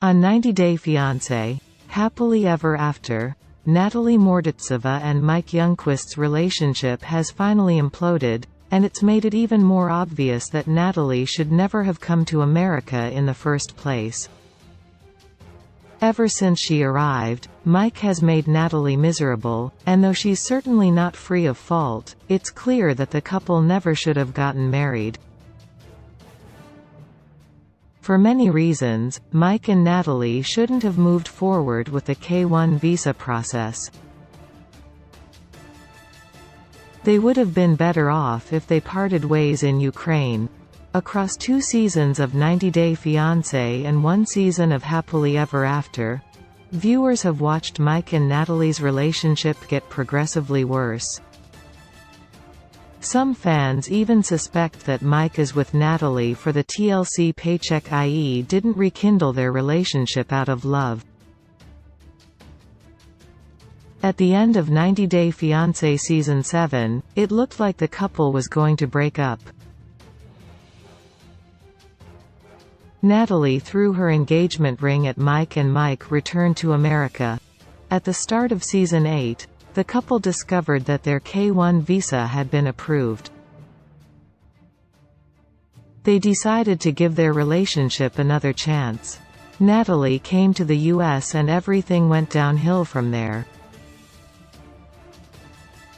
On 90 Day Fiancé, Happily Ever After, Natalie Mordovtseva and Mike Youngquist's relationship has finally imploded, and it's made it even more obvious that Natalie should never have come to America in the first place. Ever since she arrived, Mike has made Natalie miserable, and though she's certainly not free of fault, it's clear that the couple never should have gotten married. For many reasons, Mike and Natalie shouldn't have moved forward with the K-1 visa process. They would have been better off if they parted ways in Ukraine. Across 2 seasons of 90 Day Fiancé and 1 season of Happily Ever After, viewers have watched Mike and Natalie's relationship get progressively worse. Some fans even suspect that Mike is with Natalie for the TLC paycheck, i.e. didn't rekindle their relationship out of love. At the end of 90 Day Fiancé Season 7, it looked like the couple was going to break up. Natalie threw her engagement ring at Mike and Mike returned to America. At the start of Season 8, the couple discovered that their K-1 visa had been approved. They decided to give their relationship another chance. Natalie came to the US and everything went downhill from there.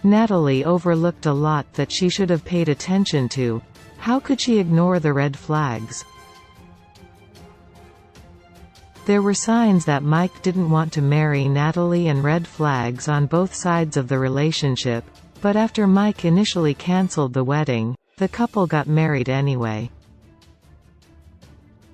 Natalie overlooked a lot that she should have paid attention to. How could she ignore the red flags? There were signs that Mike didn't want to marry Natalie and red flags on both sides of the relationship, but after Mike initially cancelled the wedding, the couple got married anyway.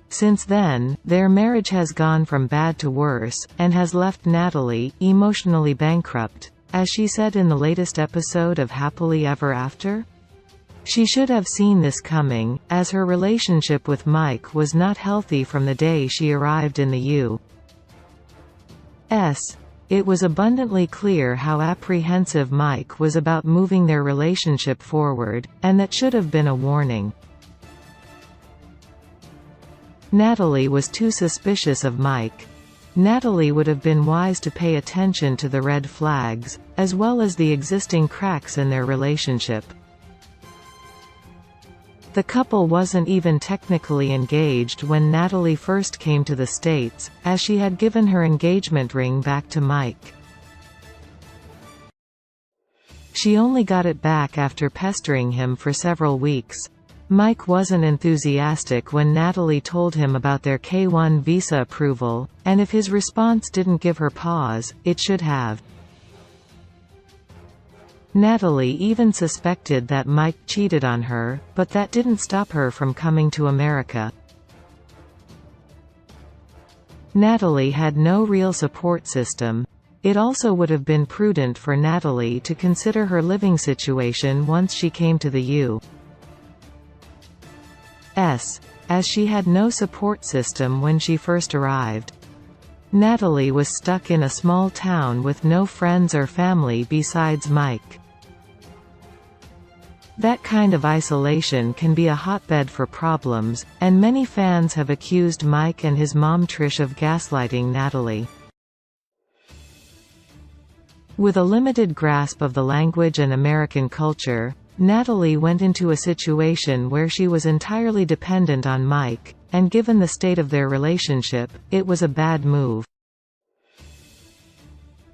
Since then, their marriage has gone from bad to worse, and has left Natalie emotionally bankrupt, as she said in the latest episode of Happily Ever After. She should have seen this coming, as her relationship with Mike was not healthy from the day she arrived in the U.S. It was abundantly clear how apprehensive Mike was about moving their relationship forward, and that should have been a warning. Natalie was too suspicious of Mike. Natalie would have been wise to pay attention to the red flags, as well as the existing cracks in their relationship. The couple wasn't even technically engaged when Natalie first came to the States, as she had given her engagement ring back to Mike. She only got it back after pestering him for several weeks. Mike wasn't enthusiastic when Natalie told him about their K-1 visa approval, and if his response didn't give her pause, it should have. Natalie even suspected that Mike cheated on her, but that didn't stop her from coming to America. Natalie had no real support system. It also would have been prudent for Natalie to consider her living situation once she came to the U.S., as she had no support system when she first arrived. Natalie was stuck in a small town with no friends or family besides Mike. That kind of isolation can be a hotbed for problems, and many fans have accused Mike and his mom Trish of gaslighting Natalie. With a limited grasp of the language and American culture, Natalie went into a situation where she was entirely dependent on Mike, and given the state of their relationship, it was a bad move.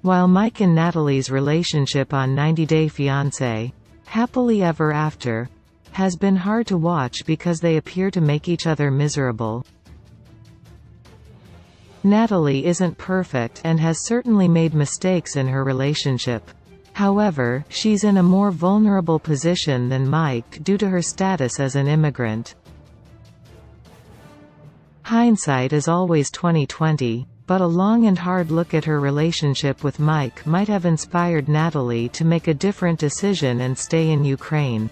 While Mike and Natalie's relationship on 90 Day Fiancé, Happily Ever After, has been hard to watch because they appear to make each other miserable. Natalie isn't perfect and has certainly made mistakes in her relationship. However, she's in a more vulnerable position than Mike due to her status as an immigrant. Hindsight is always 20/20. But a long and hard look at her relationship with Mike might have inspired Natalie to make a different decision and stay in Ukraine.